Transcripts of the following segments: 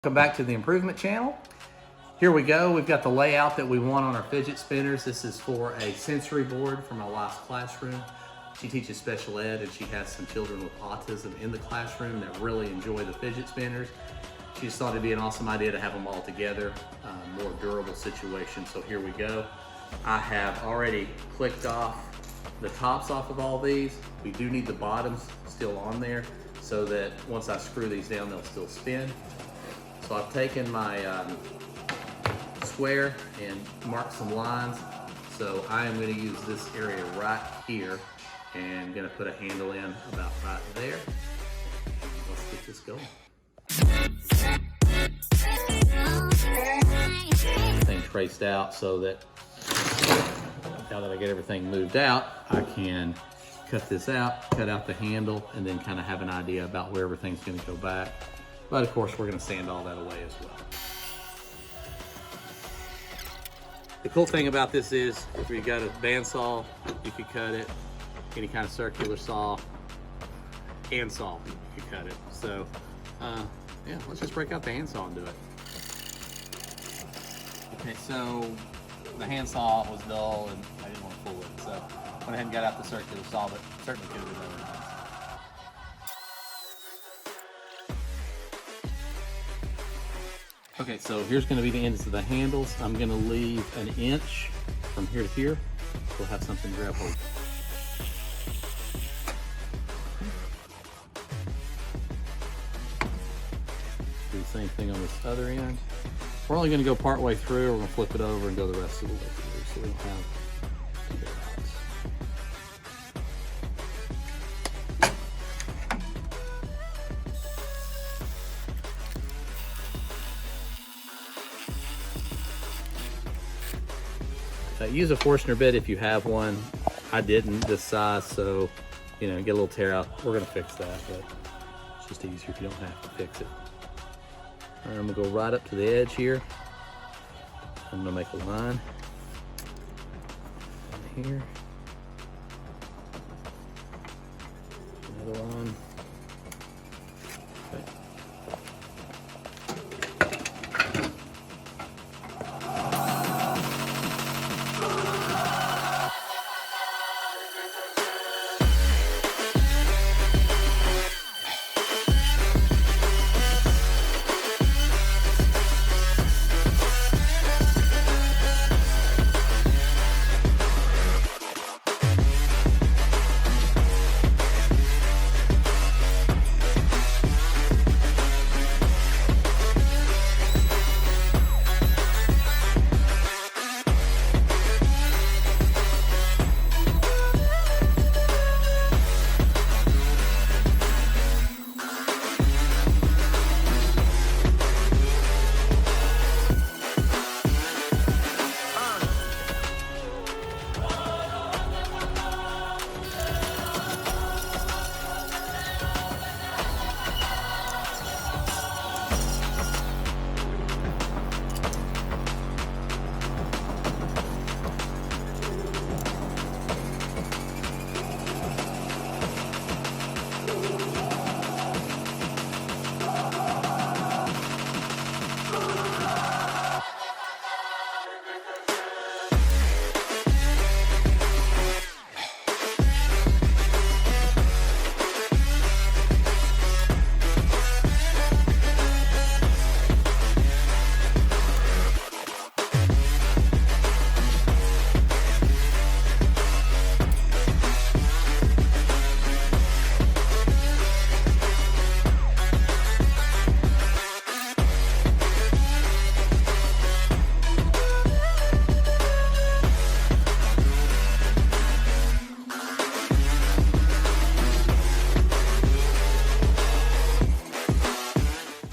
Welcome back to the improvement channel. Here we go. We've got the layout that we want on our fidget spinners. This is for a sensory board for my wife's classroom. She teaches special ed and she has some children with autism in the classroom that really enjoy the fidget spinners. She just thought it'd be an awesome idea to have them all together, more durable situation. So here we go. I have already clicked off the tops off of all these. We do need the bottoms still on there so that once I screw these down, they'll still spin. So I've taken my square and marked some lines. So I am going to use this area right here and going to put a handle in about right there. Let's get this going. Everything traced out so that now that I get everything moved out, I can cut this out, cut out the handle, and then kind of have an idea about where everything's going to go back. But of course, we're going to sand all that away as well. The cool thing about this is, if you've got a bandsaw, you can cut it. Any kind of circular saw and saw, you can cut it. So, yeah, let's just break out the handsaw and do it. Okay, so the handsaw was dull and I didn't want to pull it, so I went ahead and got out the circular saw, but certainly could have been otherwise. Okay, so here's going to be the ends of the handles. I'm going to leave an inch from here to here. We'll have something to grab hold of. Do the same thing on this other end. We're only going to go part way through. We're going to flip it over and go the rest of the way through so we don't have tear-outs. Use a Forstner bit if you have one. I didn't this size, so you know, get a little tear out. We're gonna fix that, but it's just easier if you don't have to fix it. All right, I'm gonna go right up to the edge here. I'm gonna make a line here. Another line. Okay.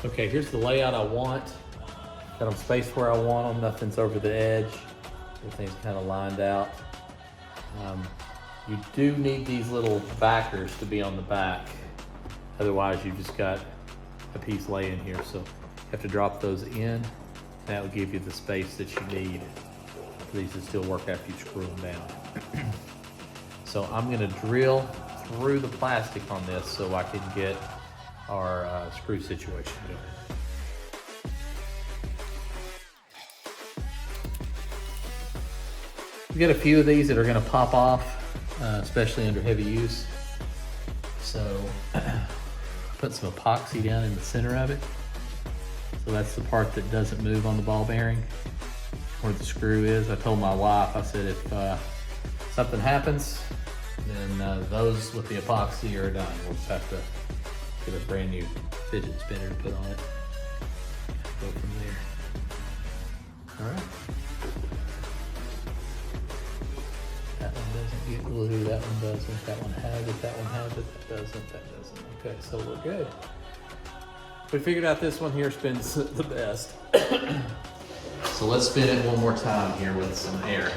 Okay, here's the layout I want. Got them spaced where I want them. Nothing's over the edge. Everything's kind of lined out. You do need these little backers to be on the back. Otherwise, you've just got a piece laying here. So you have to drop those in. That will give you the space that you need for these to still work after you screw them down. So I'm gonna drill through the plastic on this so I can get our screw situation going. We've got a few of these that are gonna pop off, especially under heavy use. So put some epoxy down in the center of it. So that's the part that doesn't move on the ball bearing, where the screw is. I told my wife, I said, if something happens, then those with the epoxy are done. We'll just have to get a brand new fidget spinner to put on it. Go from there. All right. That one doesn't get glue, that one doesn't, that one has it, that one has it, that doesn't, that doesn't. Okay, so we're good. We figured out this one here spins the best. So let's spin it one more time here with some air.